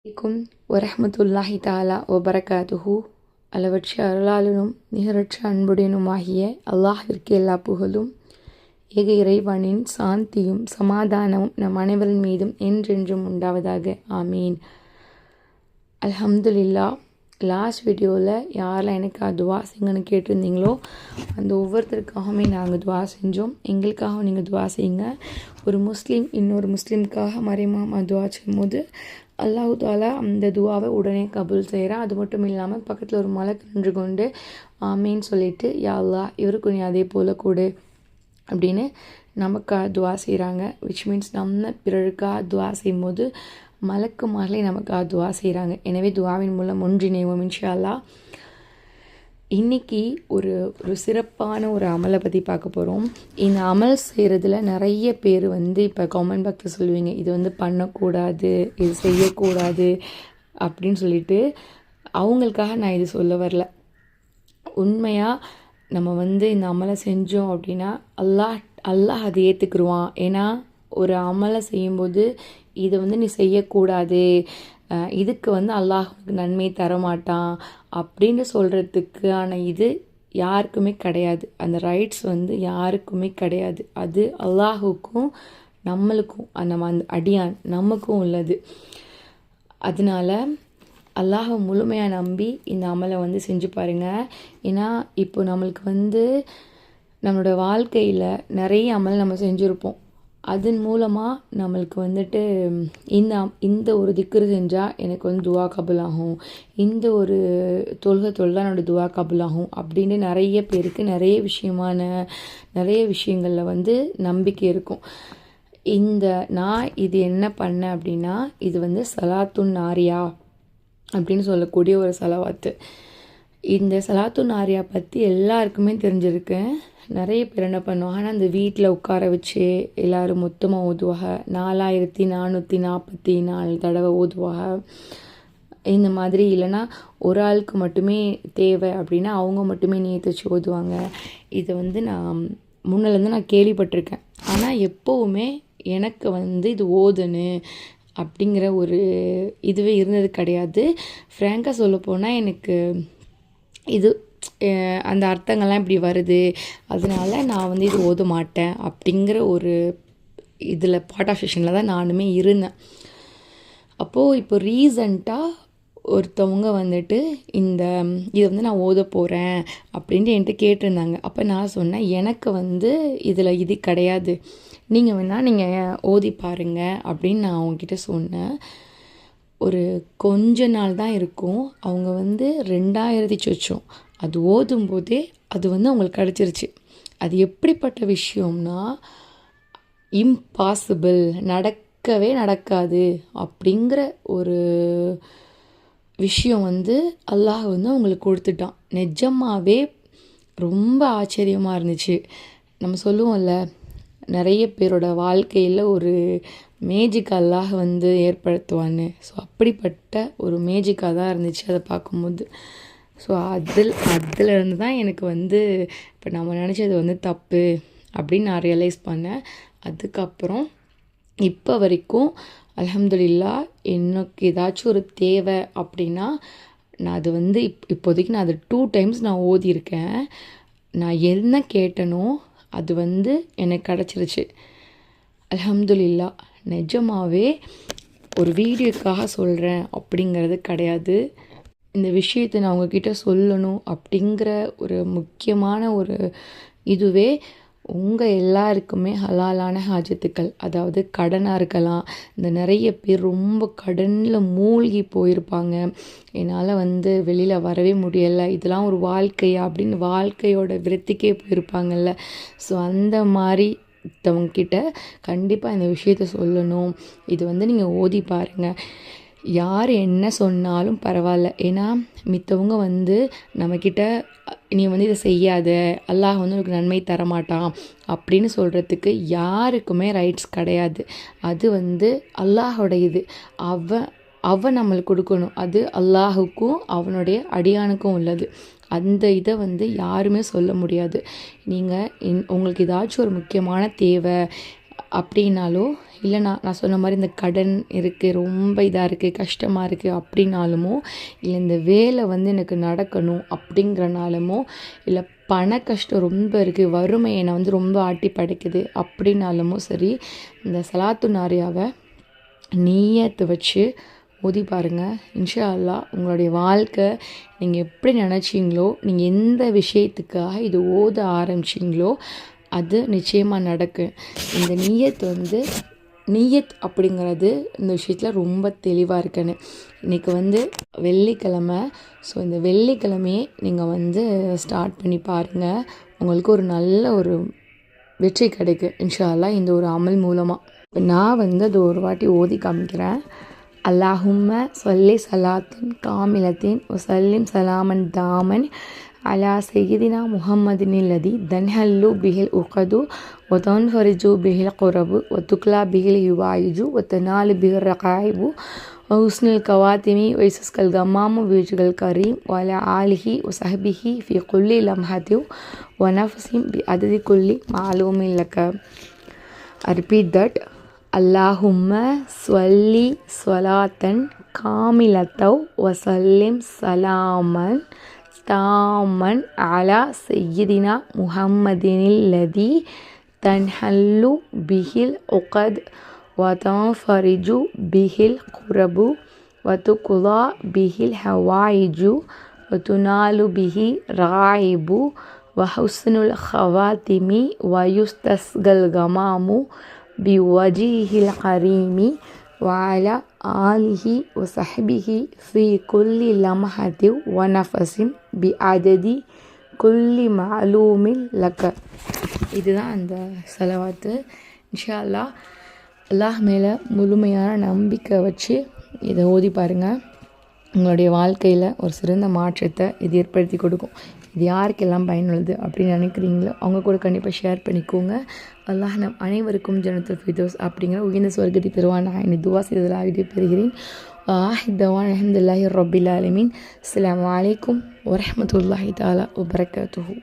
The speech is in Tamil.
அலைக்கும் வரஹ்மத்துல்லாஹி தஆலா வபரகாத்துஹு. அளவற்ற அருளாளனும் நிகரற்ற அன்புடனுமாகிய அல்லாஹ்விற்கு எல்லா புகழும். ஏக இறைவனின் சாந்தியும் சமாதானமும் நம் அனைவரின் மீதும் என்றென்றும் உண்டாவதாக. ஆமீன். அல்ஹம்துலில்லா. லாஸ்ட் வீடியோவில் யாரெல்லாம் எனக்கு துவா செய்யுங்கன்னு கேட்டிருந்தீங்களோ அந்த ஒவ்வொருத்தருக்காகவுமே நாங்கள் துவா செஞ்சோம். எங்களுக்காக நீங்கள் துவா செய்யுங்க. ஒரு முஸ்லீம் இன்னொரு முஸ்லீமுக்காக மறைமாமா துவா செய்யும்போது அல்லாஹ் தாலா அந்த துவாவை உடனே கபூல் செய்கிறான். அது மட்டும் இல்லாமல் பக்கத்தில் ஒரு மலக்கு நின்று கொண்டு ஆமீன்னு சொல்லிட்டு யா அல்லாஹ் இவருக்கு நீ அதே போல் கொடு அப்படின்னு நமக்காக துவா செய்கிறாங்க. விச் மீன்ஸ் நம்ம பிறருக்காக துவா செய்யும்போது மலக்குமார்களே நமக்காக துவா செய்கிறாங்க. எனவே துவாவின் மூலம் ஒன்றிணைவோம் இன்ஷா அல்லாஹ். இன்றைக்கி ஒரு சிறப்பான ஒரு அமலை பற்றி பார்க்க போகிறோம். இந்த அமல் செய்கிறதுல நிறைய பேர் இப்போ கமெண்ட் பாக்ஸில் சொல்லுவீங்க, இது பண்ணக்கூடாது, இது செய்யக்கூடாது அப்படின்னு சொல்லிட்டு. அவங்களுக்காக நான் இது சொல்ல வரல. உண்மையாக நம்ம இந்த அமலை செஞ்சோம் அப்படின்னா அல்லாஹ் அதை ஏற்றுக்குருவான். ஏன்னா ஒரு அமலை செய்யும்போது இதை நீ செய்யக்கூடாது, இதுக்கு அல்லாஹ் நன்மை தரமாட்டான் அப்படின்னு சொல்கிறதுக்கான இது யாருக்குமே கிடையாது. அந்த ரைட்ஸ் யாருக்குமே கிடையாது. அது அல்லாஹுக்கும் நம்மளுக்கும் அந்த அடியான் நமக்கும் உள்ளது. அதனால அல்லாஹை முழுமையாக நம்பி இந்த அமலை செஞ்சு பாருங்கள். ஏன்னா இப்போ நம்மளுக்கு நம்மளோட வாழ்க்கையில் நிறைய அமல் நம்ம செஞ்சுருப்போம். அதன் மூலமாக நம்மளுக்கு இந்த ஒரு திக்ரு செஞ்சால் எனக்கு துவா கபுலாகும், இந்த ஒரு தொழுதா என்னோடய துவா கபுலாகும் அப்படின்னு நிறைய பேருக்கு நிறைய விஷயங்களில் நம்பிக்கை இருக்கும். நான் இது என்ன பண்ணேன் அப்படின்னா, இது சலாத்துன் நாரியா அப்படின்னு சொல்லக்கூடிய ஒரு சலவாத்து. இந்த சலாத்துன் நாரியா பற்றி எல்லாருக்குமே தெரிஞ்சிருக்கு. நிறைய பேர் என்ன பண்ணுவாங்க, ஆனால் அந்த வீட்டில் உட்கார வச்சு எல்லோரும் மொத்தமாக ஓதுவாங்க. 4444 தடவை ஓதுவாங்க. இந்த மாதிரி இல்லைன்னா ஒரு ஆளுக்கு மட்டுமே தேவை அப்படின்னா அவங்க மட்டுமே நியத்து வச்சு ஓதுவாங்க. இதை நான் முன்னிலேருந்து நான் கேள்விப்பட்டிருக்கேன். ஆனால் எப்போவுமே எனக்கு இது ஓதுன்னு அப்படிங்கிற ஒரு இதுவே இருந்தது கிடையாது. ஃப்ராங்காக சொல்லப்போனால் எனக்கு இது அந்த அர்த்தங்கள்லாம் இப்படி வருது, அதனால நான் இது ஓத மாட்டேன் அப்படிங்கிற ஒரு இதில் பார்ட் ஆஃப் செஷனில் தான் நானுமே இருந்தேன். அப்போது இப்போ ரீசண்டாக ஒருத்தவங்க இதை நான் ஓத போகிறேன் அப்படின்ட்டு என்கிட்ட கேட்டிருந்தாங்க. அப்போ நான் சொன்னேன், எனக்கு இதில் இது கிடையாது, நீங்கள் வேணால் நீங்கள் ஓதி பாருங்க அப்படின்னு நான் அவங்கக்கிட்ட சொன்னேன். ஒரு கொஞ்ச நாள் தான் இருக்கும். அவங்க 2000 சொச்சம் அது ஓதும்போதே அது அவங்களுக்கு கிடச்சிருச்சு. அது எப்படிப்பட்ட விஷயம்னா, இம்பாசிபிள், நடக்கவே நடக்காது அப்படிங்கிற ஒரு விஷயம் அல்லாஹ் அவங்களுக்கு கொடுத்துட்டான். நிஜமாகவே ரொம்ப ஆச்சரியமாக இருந்துச்சு. நம்ம சொல்லுவோம்ல, நிறைய பேரோட வாழ்க்கையில் ஒரு மேஜிக் அல்லாஹ் ஏற்படுத்துவான்னு. ஸோ அப்படிப்பட்ட ஒரு மேஜிக்காக தான் இருந்துச்சு அதை பார்க்கும்போது. ஸோ அதிலிருந்து தான் எனக்கு இப்போ நம்ம நினச்சது தப்பு அப்படின்னு நான் ரியலைஸ் பண்ணேன். அதுக்கப்புறம் இப்போ வரைக்கும் அல்ஹம்துலில்லாஹ் எனக்கு ஏதாச்சும் ஒரு தேவை அப்படின்னா நான் அது இப்போதைக்கு நான் அது 2 times நான் ஓதியிருக்கேன். நான் என்ன கேட்டனோ அது எனக்கு கிடச்சிருச்சு. அல்ஹம்துலில்லாஹ். நிஜமாகவே ஒரு வீடியோக்காக சொல்கிறேன் அப்படிங்கிறது கிடையாது. இந்த விஷயத்தை நான் உங்ககிட்ட சொல்லணும் அப்படிங்கிற ஒரு முக்கியமான ஒரு இதுவே உங்கள் எல்லாருக்குமே ஹலாலான ஹாஜத்துக்கள், அதாவது கடனாக இருக்கலாம். இந்த நிறைய பேர் ரொம்ப கடனில் மூழ்கி போயிருப்பாங்க. என்னால் வெளியில் வரவே முடியலை, இதெல்லாம் ஒரு வாழ்க்கையா அப்படின்னு வாழ்க்கையோட விருத்திக்கே போயிருப்பாங்கல்ல. ஸோ அந்த மாதிரி கிட்ட கண்டிப்பாக இந்த விஷயத்த சொல்லணும். இது நீங்கள் ஓதி பாருங்கள். யார் என்ன சொன்னாலும் பரவாயில்ல. ஏன்னா மித்தவங்க நம்மக்கிட்ட நீ இதை செய்யாத, அல்லாஹ் உனக்கு நன்மை தரமாட்டான் அப்படின்னு சொல்கிறதுக்கு யாருக்குமே ரைட்ஸ் கிடையாது. அது அல்லாஹோட இது. அவன் நம்மளுக்கு கொடுக்கணும். அது அல்லாஹுக்கும் அவனுடைய அடியானுக்கும் உள்ளது. அந்த இதை யாருமே சொல்ல முடியாது. நீங்கள் உங்களுக்கு ஏதாச்சும் ஒரு முக்கியமான தேவை, அப்படின்னாலோ இல்லைனா நான் சொன்ன மாதிரி இந்த கடன் இருக்குது, ரொம்ப இதாக இருக்குது, கஷ்டமாக இருக்குது அப்படின்னாலுமோ, இல்லை இந்த வேலை வந்து எனக்கு நடக்கணும் அப்படிங்கிறனாலுமோ, இல்லை பண கஷ்டம் ரொம்ப இருக்குது, வறுமை என்னை வந்து ரொம்ப ஆட்டி படைக்குது அப்படின்னாலுமோ சரி, இந்த சலாத்து நாரியாவை நீயத்து வச்சு ஓதி பாருங்கள். இன்ஷா அல்லாஹ் உங்களுடைய வாழ்க்கை நீங்கள் எப்படி நினச்சிங்களோ, நீங்கள் எந்த விஷயத்துக்காக இது ஓத ஆரம்பிச்சிங்களோ அது நிச்சயமாக நடக்கும். இந்த நீயத் அப்படிங்கிறது இந்த விஷயத்தில் ரொம்ப தெளிவாக இருக்குன்னு. இன்றைக்கி வந்து வெள்ளிக்கிழமை. ஸோ இந்த வெள்ளிக்கிழமையே நீங்கள் வந்து ஸ்டார்ட் பண்ணி பாருங்கள். உங்களுக்கு ஒரு நல்ல ஒரு வெற்றி கிடைக்கும் இன்ஷா அல்லாஹ் இந்த ஒரு அமல் மூலமாக. இப்போ நான் வந்து அது ஒரு வாட்டி ஓதி காமிக்கிறேன். அல்லாஹும்ம சொல்லி சலாத்தின் காமிலத்தின் வசல்லிம் சலாமன் தாமன் அலா சையதினா முஹம்மதின் லதி தன்ஹல்லு பிஹில் உகது வதன்ஃபரிஜு பிஹில் குரபு வத்துக்லா பிஹில் யுவாயிஜு வத்தனாலு பிஹில் ரகாயிபு வஹுஸ்னில் கவாத்திமி வைசஸ்கல் கம்மாமு வீஜுகல் கரீம் வல ஆலிஹி வசஹபிஹி ஃபி குல்லி லம்ஹதி வனஃபசிம் பி அததி குல்லி மாலூமின் லக்க. I repeat that. Allahumma swalli swalatan kamilataw wasallim salaman taman ala sayyidina muhammadinil ladhi tanhallu bihil uqad wa tanfariju bihil qurabu wa tuqla bihil hawaiju wa tunalu bihi raibu wa husnul khawatimi wa yustasgal gamamu biwajihil karimi wa ala alihi wa sahbihi fi kulli lamhati wa nafasim bi adadi kulli ma'lumin laka. இதுதான் அந்த செலவாத்து. இன்ஷா அல்லாஹ் அல்லாஹ் மேலே முழுமையான நம்பிக்கை வச்சு இதை ஓதி பாருங்கள். உங்களுடைய வாழ்க்கையில் ஒரு சிறந்த மாற்றத்தை இது ஏற்படுத்தி கொடுக்கும். இது யாருக்கெல்லாம் பயனுள்ளது அப்படின்னு நினைக்கிறீங்களோ அவங்க கூட கண்டிப்பாக ஷேர் பண்ணிக்கோங்க. அல்லாஹ் நம் அனைவருக்கும் ஜன்னத்துல் ஃபிர்தௌஸ் அப்படிங்கிற உயர்ந்த சொர்க்கத்தை பெறுவான். நான் இந்த துவா செய்ததாக விட பெறுகிறேன். தவான் அல்ஹம்துலில்லாஹி ரப்பில் ஆலமீன். அஸ்ஸலாமு அலைக்கும் வரஹ்மத்துல்லாஹி தஆலா வபரகாத்துஹு.